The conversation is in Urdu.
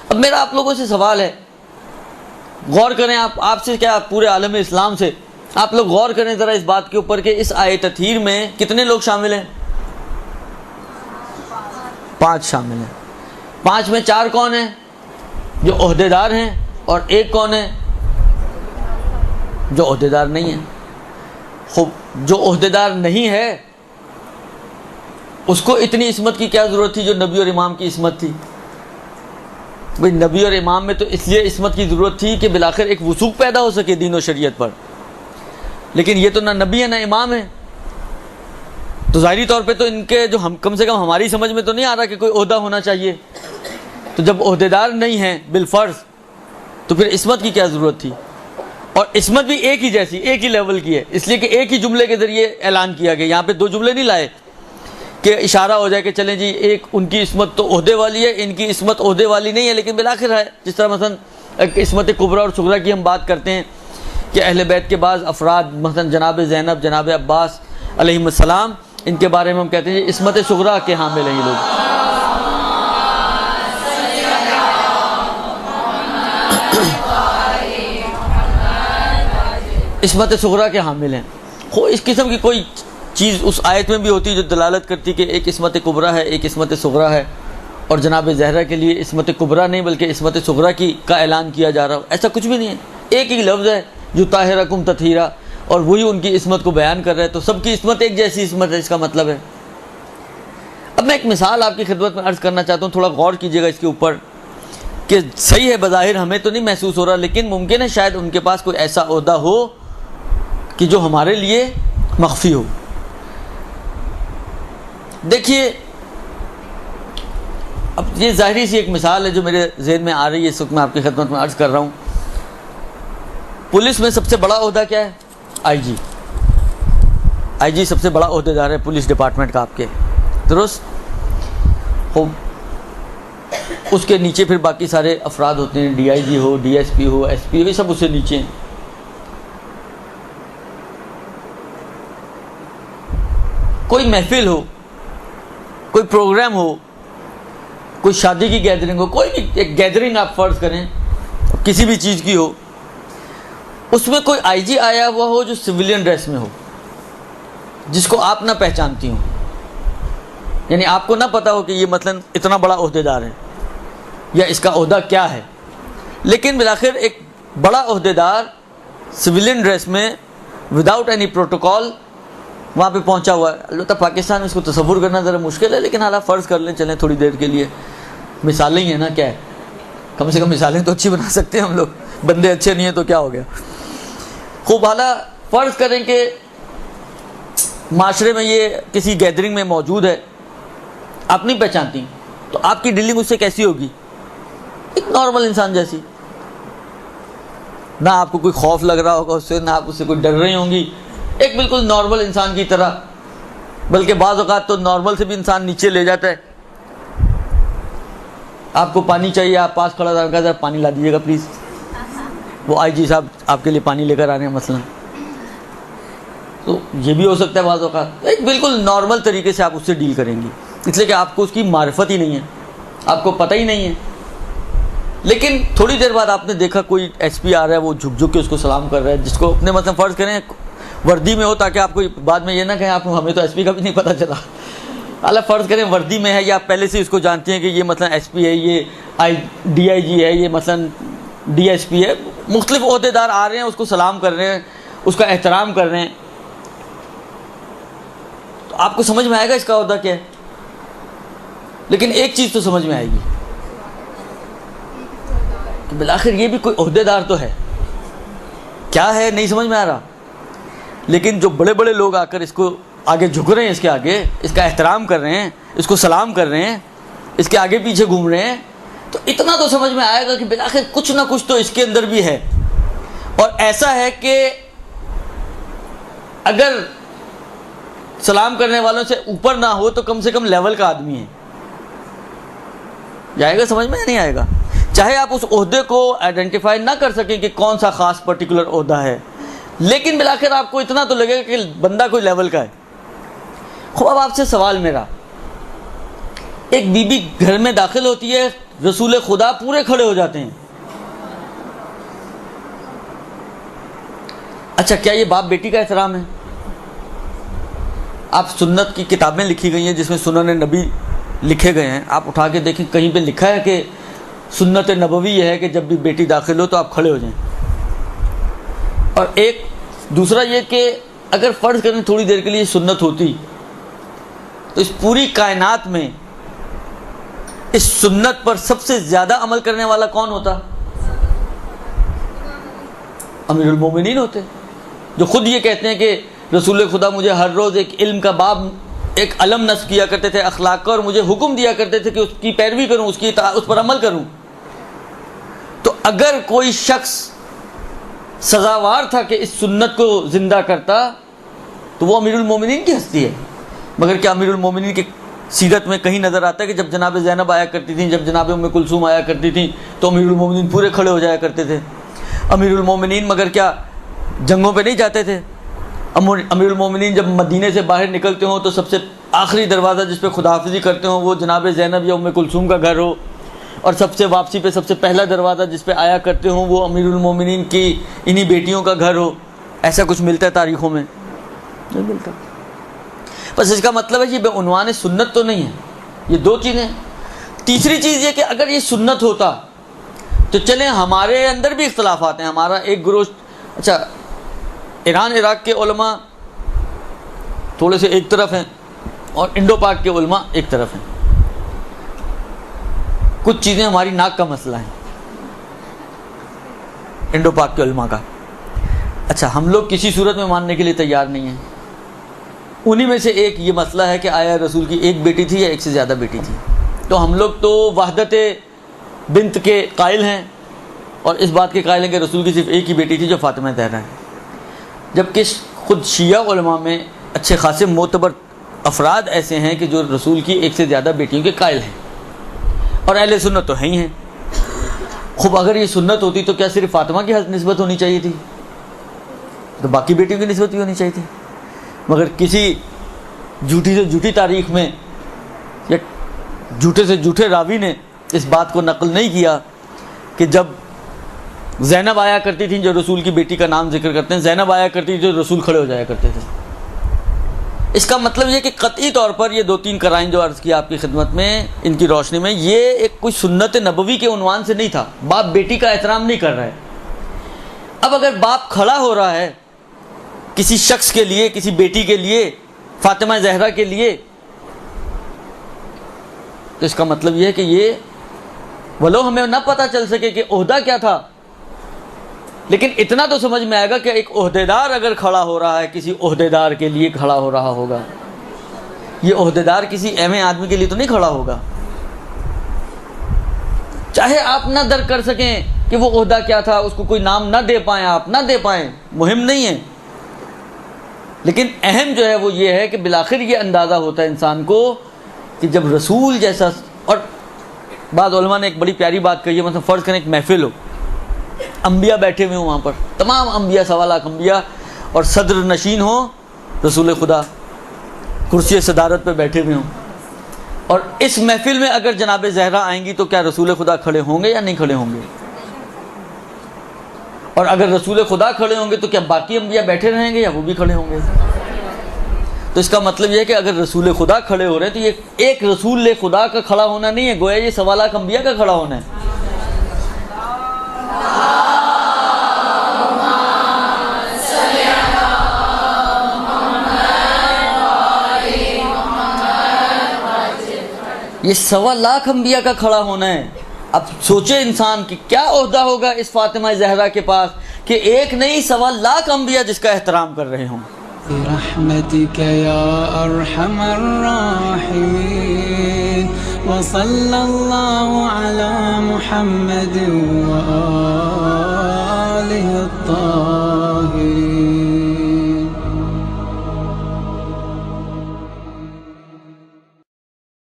اب میرا آپ لوگوں سے سوال ہے، غور کریں، آپ سے کیا پورے عالم اسلام سے آپ لوگ غور کریں ذرا اس بات کے اوپر کہ اس آیت تطہیر میں کتنے لوگ شامل ہیں؟ 5 شامل ہیں۔ 5 میں 4 کون ہیں؟ جو عہدے دار ہیں، اور 1 کون ہے؟ جو عہدے دار نہیں ہے۔ خوب، جو عہدے دار نہیں ہے اس کو اتنی عصمت کی کیا ضرورت تھی جو نبی اور امام کی عصمت تھی؟ بھئی نبی اور امام میں تو اس لیے عصمت کی ضرورت تھی کہ بالآخر ایک وثوق پیدا ہو سکے دین و شریعت پر، لیکن یہ تو نہ نبی ہے نہ امام ہے، تو ظاہری طور پہ تو ان کے جو ہم کم سے کم ہماری سمجھ میں تو نہیں آ رہا کہ کوئی عہدہ ہونا چاہیے۔ تو جب عہدے دار نہیں ہیں بالفرض تو پھر عصمت کی کیا ضرورت تھی؟ اور عصمت بھی ایک ہی جیسی، ایک ہی لیول کی ہے، اس لیے کہ ایک ہی جملے کے ذریعے اعلان کیا گیا۔ یہاں پہ 2 جملے نہیں لائے کہ اشارہ ہو جائے کہ چلیں جی ایک ان کی عصمت تو عہدے والی ہے، ان کی عصمت عہدے والی نہیں ہے، لیکن بالآخر ہے۔ جس طرح مثلا عصمت کبریٰ اور صغریٰ کی ہم بات کرتے ہیں کہ اہل بیت کے بعض افراد مثلا جناب زینب، جناب عباس علیہم السلام، ان کے بارے میں ہم کہتے ہیں عصمت صغریٰ کے حامل ہیں یہ لوگ۔ عصمت صغریٰ کے حامل ہیں۔ اس قسم کی کوئی چیز اس آیت میں بھی ہوتی ہے جو دلالت کرتی کہ ایک عصمت کبریٰ ہے، ایک عصمت صغریٰ ہے، اور جناب زہرا کے لیے عصمت کبریٰ نہیں بلکہ عصمت صغریٰ کا اعلان کیا جا رہا ہو، ایسا کچھ بھی نہیں ہے۔ ایک ہی لفظ ہے جو طاہرکم تطہیرا، اور وہی ان کی عصمت کو بیان کر رہا ہے، تو سب کی عصمت ایک جیسی عصمت ہے، اس کا مطلب ہے۔ اب میں ایک مثال آپ کی خدمت میں عرض کرنا چاہتا ہوں، تھوڑا غور کیجیے گا اس کے اوپر کہ صحیح ہے، بظاہر ہمیں تو نہیں محسوس ہو رہا، لیکن ممکن ہے شاید ان کے پاس کوئی ایسا عہدہ ہو کہ جو ہمارے لیے مخفی ہو۔ دیکھیے، اب یہ ظاہری سی ایک مثال ہے جو میرے ذہن میں آ رہی ہے، اس وقت میں آپ کی خدمت میں عرض کر رہا ہوں۔ پولیس میں سب سے بڑا عہدہ کیا ہے؟ آئی جی۔ آئی جی سب سے بڑا عہدے دار ہے پولیس ڈپارٹمنٹ کا آپ کے، درست؟ اس کے نیچے پھر باقی سارے افراد ہوتے ہیں، ڈی آئی جی ہو، ڈی ایس پی ہو، ایس پی ہو، یہ سب اس سے نیچے ہیں۔ کوئی محفل ہو، کوئی پروگرام ہو، کوئی شادی کی گیدرنگ ہو، کوئی بھی ایک گیدرنگ آپ فرض کریں کسی بھی چیز کی ہو، اس میں کوئی آئی جی آیا ہوا ہو جو سویلین ڈریس میں ہو، جس کو آپ نہ پہچانتی ہوں، یعنی آپ کو نہ پتا ہو کہ یہ مثلا اتنا بڑا عہدے دار ہے یا اس کا عہدہ کیا ہے، لیکن بالآخر ایک بڑا عہدے دار سویلین ڈریس میں وداؤٹ اینی پروٹوکول وہاں پہ پہنچا ہوا ہے۔ البتہ پاکستان میں اس کو تصور کرنا ذرا مشکل ہے، لیکن حالات فرض کر لیں، چلیں تھوڑی دیر کے لیے، مثالیں ہی ہیں نا، کیا ہے، کم سے کم مثالیں تو اچھی بنا سکتے ہیں ہم لوگ، بندے اچھے نہیں ہیں تو کیا ہو گیا۔ خوب حالا فرض کریں کہ معاشرے میں یہ کسی گیدرنگ میں موجود ہے، آپ نہیں پہچانتی، تو آپ کی ڈیلنگ اس سے کیسی ہوگی؟ ایک نارمل انسان جیسی، نہ آپ کو کوئی خوف لگ رہا ہوگا اس سے، نہ آپ اس سے کوئی ڈر رہی ہوں گی، ایک بالکل نارمل انسان کی طرح، بلکہ بعض اوقات تو نارمل سے بھی انسان نیچے لے جاتا ہے۔ آپ کو پانی چاہیے، آپ پاس کھڑا رہا، کہا پانی لا دیجیے گا پلیز، وہ آئی جی صاحب آپ کے لیے پانی لے کر آ رہے ہیں مثلا، تو یہ بھی ہو سکتا ہے بعض اوقات۔ ایک بالکل نارمل طریقے سے آپ اس سے ڈیل کریں گی، اس لیے کہ آپ کو اس کی معرفت ہی نہیں ہے، آپ کو پتہ ہی نہیں ہے۔ لیکن تھوڑی دیر بعد آپ نے دیکھا کوئی ایس پی آ رہا ہے، وہ جھک جھک کے اس کو سلام کر رہا ہے، جس کو اپنے مثلا فرض کریں وردی میں ہو، تاکہ آپ کو بعد میں یہ نہ کہیں آپ کو ہمیں تو ایس پی کا بھی نہیں پتہ چلا۔ اللہ فرض کریں وردی میں ہے، یا آپ پہلے سے اس کو جانتے ہیں کہ یہ مثلا ایس پی ہے، یہ ڈی آئی جی ہے، یہ مثلا ڈی ایس پی ہے، مختلف عہدے دار آ رہے ہیں، اس کو سلام کر رہے ہیں، اس کا احترام کر رہے ہیں، تو آپ کو سمجھ میں آئے گا اس کا عہدہ کیا ہے۔ لیکن ایک چیز تو سمجھ میں آئے گی کہ بالآخر یہ بھی کوئی عہدے دار تو ہے، کیا ہے نہیں سمجھ میں آ رہا، لیکن جو بڑے بڑے لوگ آ کر اس کو آگے جھک رہے ہیں، اس کے آگے اس کا احترام کر رہے ہیں، اس کو سلام کر رہے ہیں، اس کے آگے پیچھے گھوم رہے ہیں، تو اتنا تو سمجھ میں آئے گا کہ بالآخر کچھ نہ کچھ تو اس کے اندر بھی ہے، اور ایسا ہے کہ اگر سلام کرنے والوں سے اوپر نہ ہو تو کم سے کم لیول کا آدمی ہے۔ جائے گا سمجھ میں یا نہیں آئے گا؟ چاہے آپ اس عہدے کو آئیڈینٹیفائی نہ کر سکیں کہ کون سا خاص پرٹیکولر عہدہ ہے، لیکن بالآخر آپ کو اتنا تو لگے گا کہ بندہ کوئی لیول کا ہے۔ خوب اب آپ سے سوال میرا، ایک بی بی گھر میں داخل ہوتی ہے رسول خدا پورے کھڑے ہو جاتے ہیں. اچھا کیا یہ باپ بیٹی کا احترام ہے؟ آپ سنت کی کتابیں لکھی گئی ہیں جس میں سنن نبی لکھے گئے ہیں، آپ اٹھا کے دیکھیں کہیں پہ لکھا ہے کہ سنت نبوی یہ ہے کہ جب بھی بیٹی داخل ہو تو آپ کھڑے ہو جائیں. اور ایک دوسرا یہ کہ اگر فرض کریں تھوڑی دیر کے لیے سنت ہوتی تو اس پوری کائنات میں اس سنت پر سب سے زیادہ عمل کرنے والا کون ہوتا؟ امیر المومنین ہوتے، جو خود یہ کہتے ہیں کہ رسول خدا مجھے ہر روز ایک علم کا باب، ایک علم نصب کیا کرتے تھے اخلاق کا، اور مجھے حکم دیا کرتے تھے کہ اس کی پیروی کروں، اس پر عمل کروں. تو اگر کوئی شخص سزاوار تھا کہ اس سنت کو زندہ کرتا تو وہ امیر المومنین کی ہستی ہے. مگر کیا امیر المومنین کی سیرت میں کہیں نظر آتا ہے کہ جب جناب زینب آیا کرتی تھیں، جب جناب ام کلثوم آیا کرتی تھیں تو امیر المومنین پورے کھڑے ہو جایا کرتے تھے؟ امیر المومنین مگر کیا جنگوں پہ نہیں جاتے تھے؟ امیر المومنین جب مدینے سے باہر نکلتے ہوں تو سب سے آخری دروازہ جس پہ خداحافظی کرتے ہوں وہ جناب زینب یا ام کلثوم کا گھر ہو، اور سب سے واپسی پہ سب سے پہلا دروازہ جس پہ آیا کرتے ہوں وہ امیر المومنین کی انہی بیٹیوں کا گھر ہو. ایسا کچھ ملتا ہے تاریخوں میں؟ نہیں ملتا. بس اس کا مطلب ہے یہ بے عنوان سنت تو نہیں ہے. یہ دو چیزیں. تیسری چیز یہ کہ اگر یہ سنت ہوتا تو چلیں ہمارے اندر بھی اختلافات ہیں. ہمارا ایک گروہ، اچھا ایران عراق کے علماء تھوڑے سے ایک طرف ہیں اور انڈو پاک کے علماء ایک طرف ہیں. کچھ چیزیں ہماری ناک کا مسئلہ ہے انڈو پاک کے علماء کا. اچھا ہم لوگ کسی صورت میں ماننے کے لیے تیار نہیں ہیں. انہی میں سے ایک یہ مسئلہ ہے کہ آیا رسول کی ایک بیٹی تھی یا ایک سے زیادہ بیٹی تھی. تو ہم لوگ تو وحدت بنت کے قائل ہیں اور اس بات کے قائل ہیں کہ رسول کی صرف ایک ہی بیٹی تھی جو فاطمہ زہرا ہے. جبکہ خود شیعہ علماء میں اچھے خاصے معتبر افراد ایسے ہیں کہ جو رسول کی ایک سے زیادہ بیٹیوں کے قائل ہیں، اور اہل سنت تو ہیں ہی ہیں. خوب اگر یہ سنت ہوتی تو کیا صرف فاطمہ کی نسبت ہونی چاہیے تھی؟ تو باقی بیٹیوں کی نسبت بھی ہونی چاہیے تھی. مگر کسی جھوٹی سے جھوٹی تاریخ میں یا جھوٹے سے جھوٹے راوی نے اس بات کو نقل نہیں کیا کہ جب زینب آیا کرتی تھیں جو رسول کی بیٹی کا نام ذکر کرتے ہیں، زینب آیا کرتی تھی جو رسول کھڑے ہو جایا کرتے تھے. اس کا مطلب یہ کہ قطعی طور پر یہ دو تین قرائن جو عرض کیا آپ کی خدمت میں، ان کی روشنی میں یہ ایک کوئی سنت نبوی کے عنوان سے نہیں تھا. باپ بیٹی کا احترام نہیں کر رہا ہے. اب اگر باپ کھڑا ہو رہا ہے کسی شخص کے لیے، کسی بیٹی کے لیے، فاطمہ زہرا کے لیے، تو اس کا مطلب یہ ہے کہ یہ ولو ہمیں نہ پتہ چل سکے کہ عہدہ کیا تھا، لیکن اتنا تو سمجھ میں آئے گا کہ ایک عہدیدار اگر کھڑا ہو رہا ہے کسی عہدیدار کے لیے کھڑا ہو رہا ہوگا. یہ عہدیدار کسی اہم آدمی کے لیے تو نہیں کھڑا ہوگا. چاہے آپ نہ درک کر سکیں کہ وہ عہدہ کیا تھا، اس کو کوئی نام نہ دے پائیں، آپ نہ دے پائیں، مہم نہیں ہے. لیکن اہم جو ہے وہ یہ ہے کہ بالآخر یہ اندازہ ہوتا ہے انسان کو کہ جب رسول جیسا، اور بعض علماء نے ایک بڑی پیاری بات کہی ہے، مثلا فرض کریں ایک محفل ہو، انبیاء بیٹھے ہوئے ہوں وہاں پر، تمام انبیاء، 1.25 لاکھ انبیاء، اور صدر نشین ہو رسول خدا کرسی صدارت پہ بیٹھے ہوئے ہوں، اور اس محفل میں اگر جناب زہرا آئیں گی تو کیا رسول خدا کھڑے ہوں گے یا نہیں کھڑے ہوں گے؟ اور اگر رسول خدا کھڑے ہوں گے تو کیا باقی انبیاء بیٹھے رہیں گے یا وہ بھی کھڑے ہوں گے؟ تو اس کا مطلب یہ ہے کہ اگر رسول خدا کھڑے ہو رہے ہیں تو یہ ایک رسول خدا کا کھڑا ہونا نہیں ہے، گویا یہ 1.25 لاکھ انبیاء کا کھڑا ہونا ہے. یہ 1.25 لاکھ انبیاء کا کھڑا ہونا ہے. اب سوچے انسان کہ کیا عہدہ ہوگا اس فاطمہ زہرا کے پاس کہ ایک نہیں 1.25 لاکھ انبیاء جس کا احترام کر رہے ہوں. برحمتك يا أرحم الراحمين وصلى الله على محمد وآله الطاهرين.